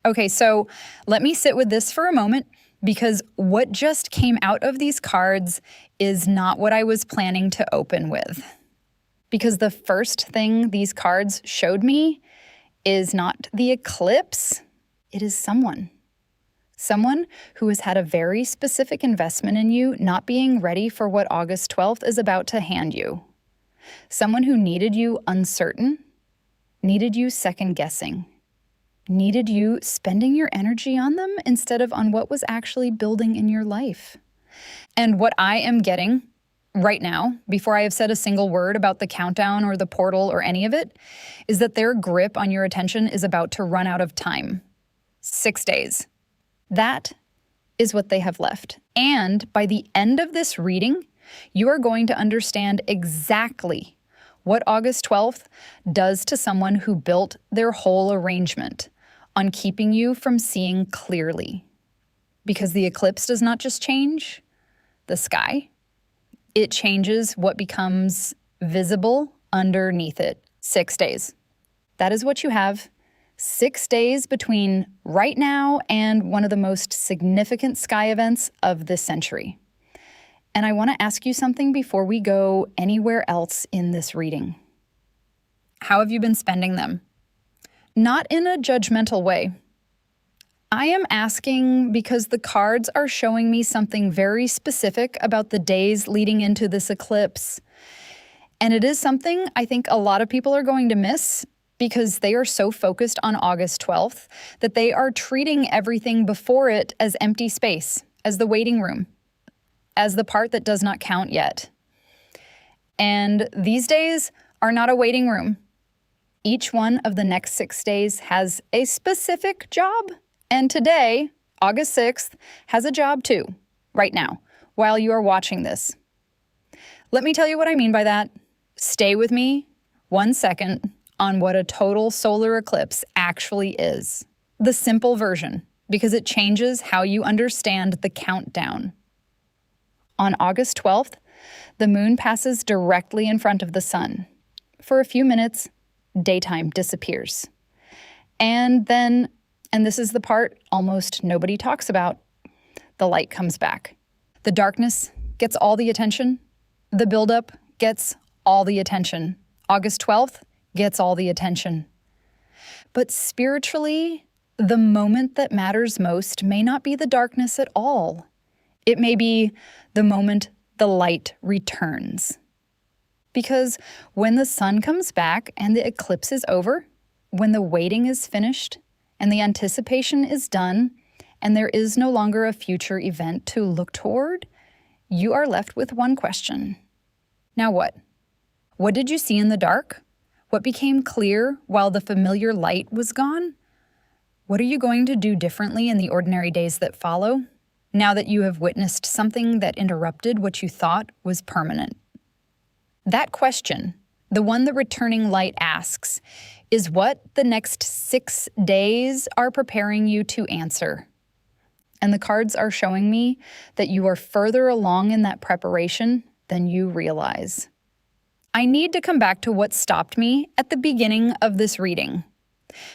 Okay, so let me sit with this for a moment because what just came out of these cards is not what I was planning to open with. Because the first thing these cards showed me is not the eclipse, it is someone. Someone who has had a very specific investment in you, not being ready for what August 12th is about to hand you. Someone who needed you uncertain, needed you second-guessing, needed you spending your energy on them instead of on what was actually building in your life. And what I am getting right now, before I have said a single word about the countdown or the portal or any of it, is that their grip on your attention is about to run out of time. 6 days. That is what they have left. And by the end of this reading, you are going to understand exactly what August 12th does to someone who built their whole arrangement on keeping you from seeing clearly. Because the eclipse does not just change the sky, it changes what becomes visible underneath it. 6 days. That is what you have. 6 days between right now and one of the most significant sky events of this century. And I want to ask you something before we go anywhere else in this reading. How have you been spending them? Not in a judgmental way. I am asking because the cards are showing me something very specific about the days leading into this eclipse. And it is something I think a lot of people are going to miss because they are so focused on August 12th that they are treating everything before it as empty space, as the waiting room, as the part that does not count yet. And these days are not a waiting room. Each one of the next 6 days has a specific job. And today, August 6th, has a job too, right now, while you are watching this. Let me tell you what I mean by that. Stay with me 1 second on what a total solar eclipse actually is. The simple version, because it changes how you understand the countdown. On August 12th, the moon passes directly in front of the sun. For a few minutes, daytime disappears. And then, and this is the part almost nobody talks about, the light comes back. The darkness gets all the attention. The buildup gets all the attention. August 12th gets all the attention. But spiritually, the moment that matters most may not be the darkness at all. It may be the moment the light returns. Because when the sun comes back and the eclipse is over, when the waiting is finished and the anticipation is done, and there is no longer a future event to look toward, you are left with one question. Now what? What did you see in the dark? What became clear while the familiar light was gone? What are you going to do differently in the ordinary days that follow, now that you have witnessed something that interrupted what you thought was permanent? That question, the one the returning light asks, is what the next 6 days are preparing you to answer. And the cards are showing me that you are further along in that preparation than you realize. I need to come back to what stopped me at the beginning of this reading,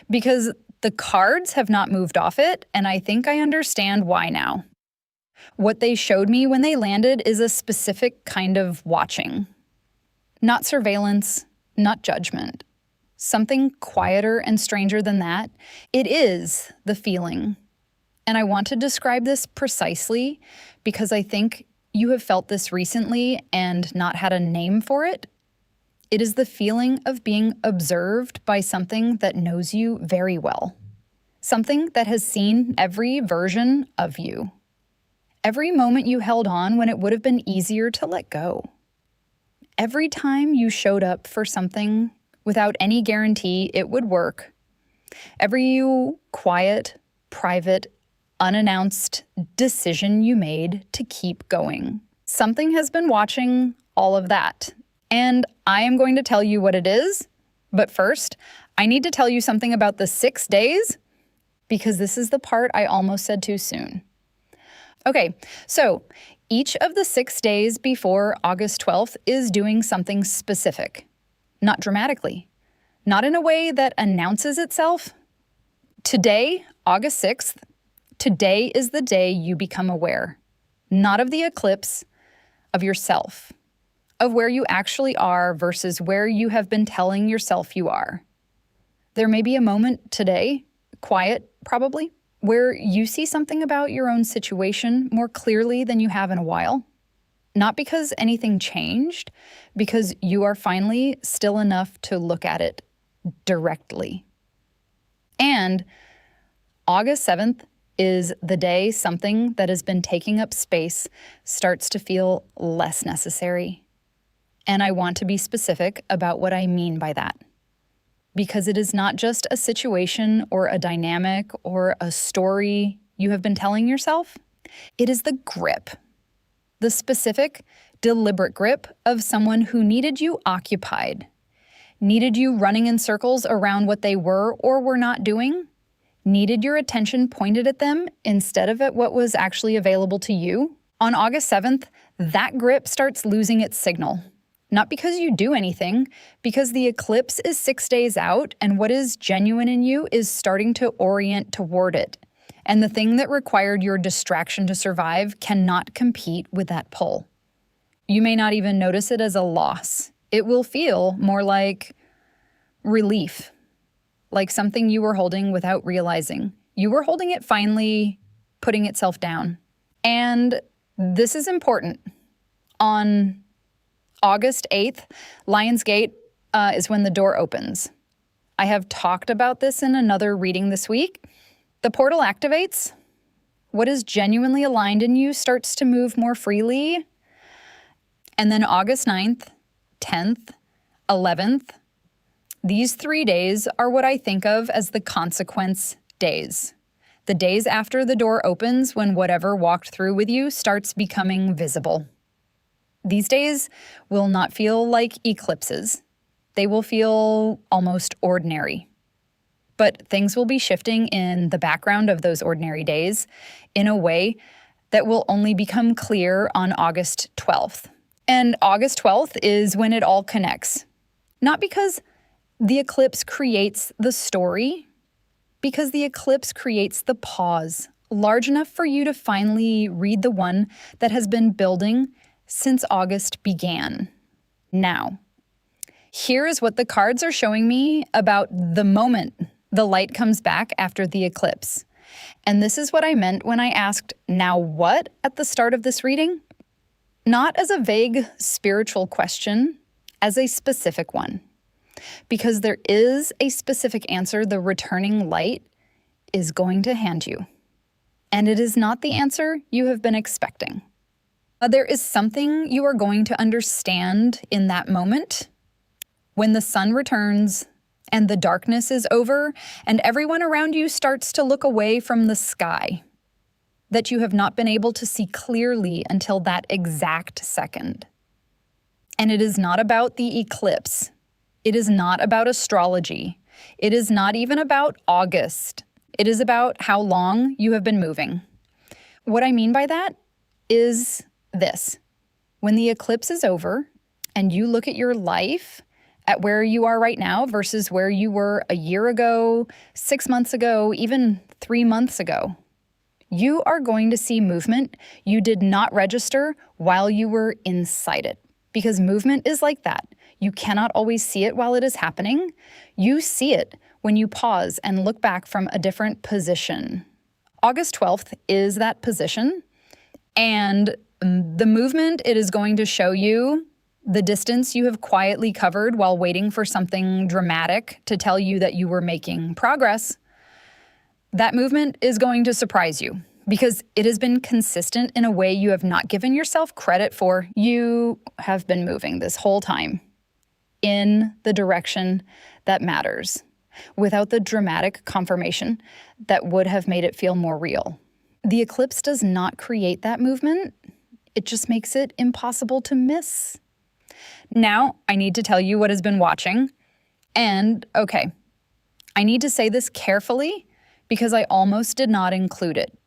because the cards have not moved off it, and I think I understand why now. What they showed me when they landed is a specific kind of watching. Not surveillance, not judgment. Something quieter and stranger than that. It is the feeling. And I want to describe this precisely because I think you have felt this recently and not had a name for it. It is the feeling of being observed by something that knows you very well. Something that has seen every version of you. Every moment you held on when it would have been easier to let go. Every time you showed up for something without any guarantee it would work. Every quiet, private, unannounced decision you made to keep going. Something has been watching all of that. And I am going to tell you what it is. But first, I need to tell you something about the 6 days, because this is the part I almost said too soon. Okay, so each of the 6 days before August 12th is doing something specific. Not dramatically, not in a way that announces itself, Today, August 6th, today is the day you become aware, not of the eclipse, of yourself, of where you actually are versus where you have been telling yourself you are. There may be a moment today, quiet probably, where you see something about your own situation more clearly than you have in a while. Not because anything changed, because you are finally still enough to look at it directly. And August 7th is the day something that has been taking up space starts to feel less necessary. And I want to be specific about what I mean by that. Because it is not just a situation or a dynamic or a story you have been telling yourself. It is the grip. The specific, deliberate grip of someone who needed you occupied, needed you running in circles around what they were or were not doing, needed your attention pointed at them instead of at what was actually available to you. On August 7th, that grip starts losing its signal. Not because you do anything, because the eclipse is 6 days out and what is genuine in you is starting to orient toward it. And the thing that required your distraction to survive cannot compete with that pull. You may not even notice it as a loss. It will feel more like relief, like something you were holding without realizing. You were holding it finally putting itself down. And this is important. On August 8th, Lionsgate is when the door opens. I have talked about this in another reading this week. The portal activates. What is genuinely aligned in you starts to move more freely. And then August 9th, 10th, 11th, these 3 days are what I think of as the consequence days. The days after the door opens when whatever walked through with you starts becoming visible. These days will not feel like eclipses. They will feel almost ordinary. But things will be shifting in the background of those ordinary days in a way that will only become clear on August 12th. And August 12th is when it all connects. Not because the eclipse creates the story, because the eclipse creates the pause, large enough for you to finally read the one that has been building since August began. Now, here is what the cards are showing me about the moment the light comes back after the eclipse. And this is what I meant when I asked, "Now what?" at the start of this reading. Not as a vague spiritual question, as a specific one. Because there is a specific answer the returning light is going to hand you. And it is not the answer you have been expecting. There is something you are going to understand in that moment when the sun returns and the darkness is over and everyone around you starts to look away from the sky that you have not been able to see clearly until that exact second. And it is not about the eclipse. It is not about astrology. It is not even about August. It is about how long you have been moving. What I mean by that is this. When the eclipse is over and you look at your life, at where you are right now versus where you were a year ago, 6 months ago, even 3 months ago, you are going to see movement you did not register while you were inside it. Because movement is like that. You cannot always see it while it is happening. You see it when you pause and look back from a different position. August 12th is that position. And the movement it is going to show you, the distance you have quietly covered while waiting for something dramatic to tell you that you were making progress, that movement is going to surprise you because it has been consistent in a way you have not given yourself credit for. You have been moving this whole time in the direction that matters, without the dramatic confirmation that would have made it feel more real. The eclipse does not create that movement. It just makes it impossible to miss. Now, I need to tell you what has been watching. And, okay, I need to say this carefully because I almost did not include it.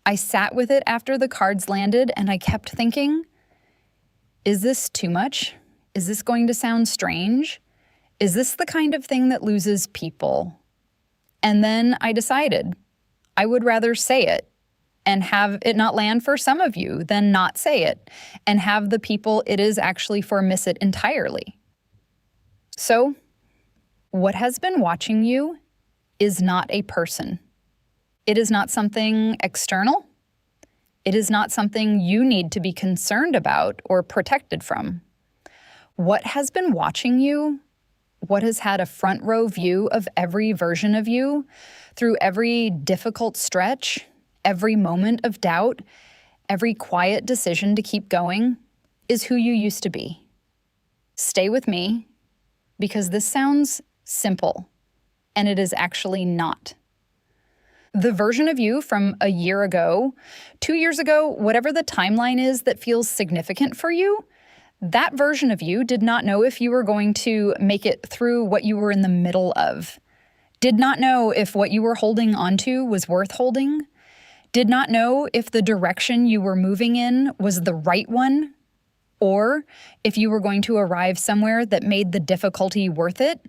I sat with it after the cards landed and I kept thinking, is this too much? Is this going to sound strange? Is this the kind of thing that loses people? And then I decided I would rather say it and have it not land for some of you than not say it and have the people it is actually for miss it entirely. So, what has been watching you is not a person. It is not something external. It is not something you need to be concerned about or protected from. What has been watching you, what has had a front row view of every version of you through every difficult stretch, every moment of doubt, every quiet decision to keep going, is who you used to be. Stay with me, because this sounds simple, and it is actually not. The version of you from a year ago, 2 years ago, whatever the timeline is that feels significant for you, that version of you did not know if you were going to make it through what you were in the middle of, did not know if what you were holding onto was worth holding, did not know if the direction you were moving in was the right one, or if you were going to arrive somewhere that made the difficulty worth it.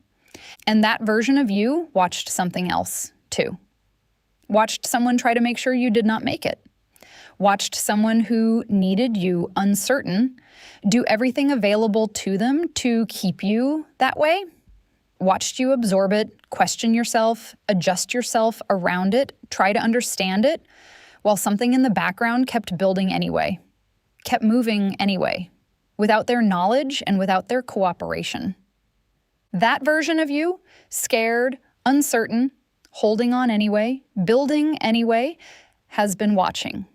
And that version of you watched something else, too. Watched someone try to make sure you did not make it. Watched someone who needed you uncertain do everything available to them to keep you that way. Watched you absorb it, question yourself, adjust yourself around it, try to understand it, while something in the background kept building anyway, kept moving anyway, without their knowledge and without their cooperation. That version of you, scared, uncertain, holding on anyway, building anyway, has been watching.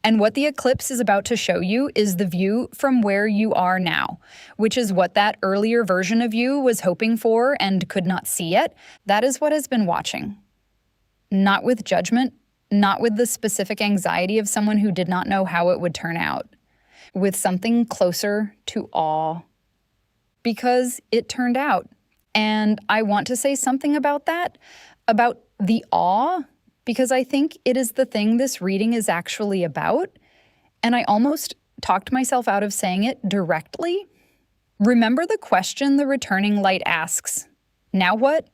And what the eclipse is about to show you is the view from where you are now, which is what that earlier version of you was hoping for and could not see yet. That is what has been watching. Not with judgment, not with the specific anxiety of someone who did not know how it would turn out, with something closer to awe. Because it turned out. And I want to say something about that, about the awe, because I think it is the thing this reading is actually about. And I almost talked myself out of saying it directly. Remember the question the returning light asks, "Now what?"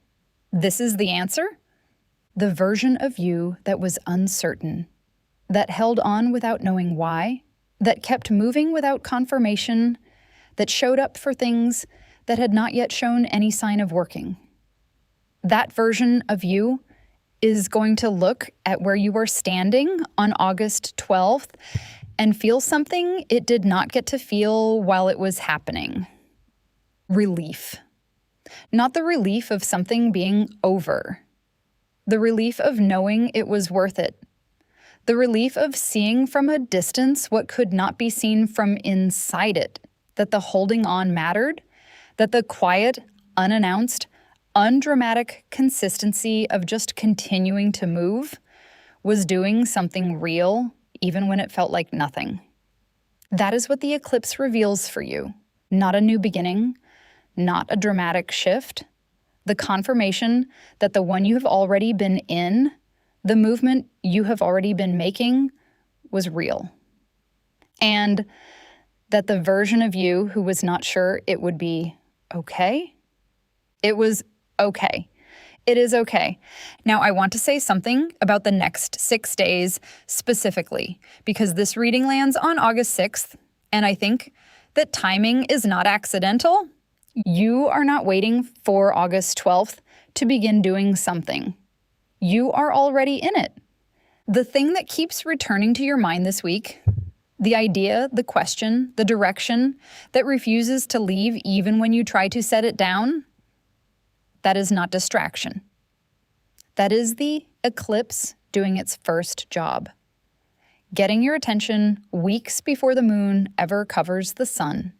This is the answer. The version of you that was uncertain, that held on without knowing why, that kept moving without confirmation, that showed up for things that had not yet shown any sign of working. That version of you is going to look at where you were standing on August 12th and feel something it did not get to feel while it was happening. Relief. Not the relief of something being over. The relief of knowing it was worth it. The relief of seeing from a distance what could not be seen from inside it, that the holding on mattered, that the quiet, unannounced, undramatic consistency of just continuing to move was doing something real, even when it felt like nothing. That is what the eclipse reveals for you. Not a new beginning, not a dramatic shift. The confirmation that the one you have already been in, the movement you have already been making, was real. And that the version of you who was not sure it would be okay, it was okay. It is okay. Now, I want to say something about the next 6 days specifically, because this reading lands on August 6th, and I think that timing is not accidental. You are not waiting for August 12th to begin doing something. You are already in it. The thing that keeps returning to your mind this week, the idea, the question, the direction that refuses to leave even when you try to set it down, that is not distraction. That is the eclipse doing its first job. Getting your attention weeks before the moon ever covers the sun.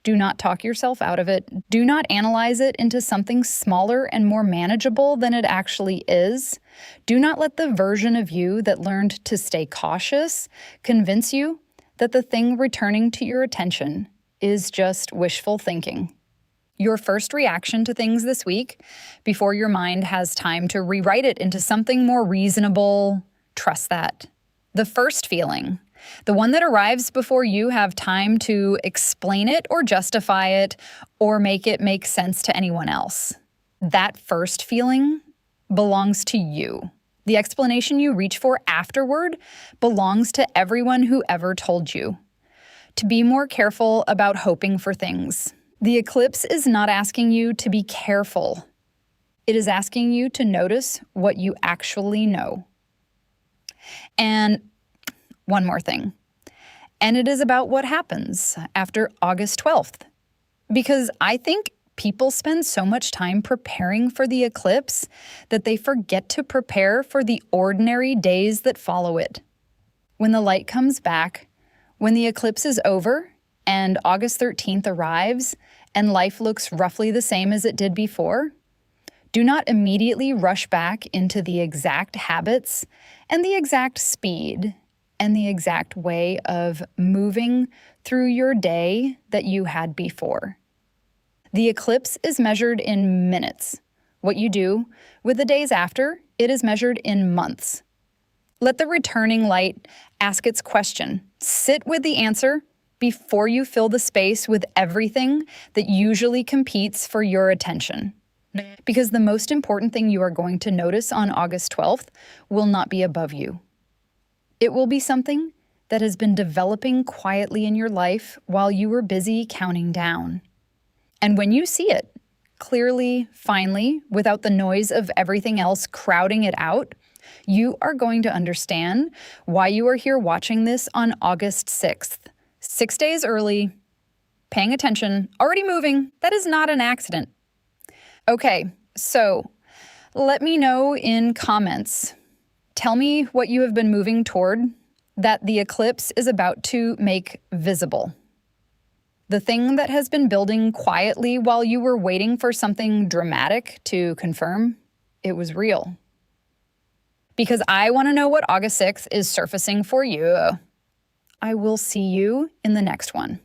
Do not talk yourself out of it. Do not analyze it into something smaller and more manageable than it actually is. Do not let the version of you that learned to stay cautious convince you that the thing returning to your attention is just wishful thinking. Your first reaction to things this week, before your mind has time to rewrite it into something more reasonable, trust that. The first feeling, the one that arrives before you have time to explain it or justify it or make it make sense to anyone else. That first feeling, belongs to you. The explanation you reach for afterward belongs to everyone who ever told you. To be more careful about hoping for things. The eclipse is not asking you to be careful. It is asking you to notice what you actually know. And one more thing. And it is about what happens after August 12th. Because I think people spend so much time preparing for the eclipse that they forget to prepare for the ordinary days that follow it. When the light comes back, when the eclipse is over and August 13th arrives and life looks roughly the same as it did before, do not immediately rush back into the exact habits and the exact speed and the exact way of moving through your day that you had before. The eclipse is measured in minutes. What you do with the days after, it is measured in months. Let the returning light ask its question. Sit with the answer before you fill the space with everything that usually competes for your attention. Because the most important thing you are going to notice on August 12th will not be above you. It will be something that has been developing quietly in your life while you were busy counting down. And when you see it, clearly, finally, without the noise of everything else crowding it out, you are going to understand why you are here watching this on August 6th. 6 days early, paying attention, already moving. That is not an accident. Okay, so let me know in comments. Tell me what you have been moving toward that the eclipse is about to make visible. The thing that has been building quietly while you were waiting for something dramatic to confirm, it was real. Because I want to know what August 6th is surfacing for you. I will see you in the next one.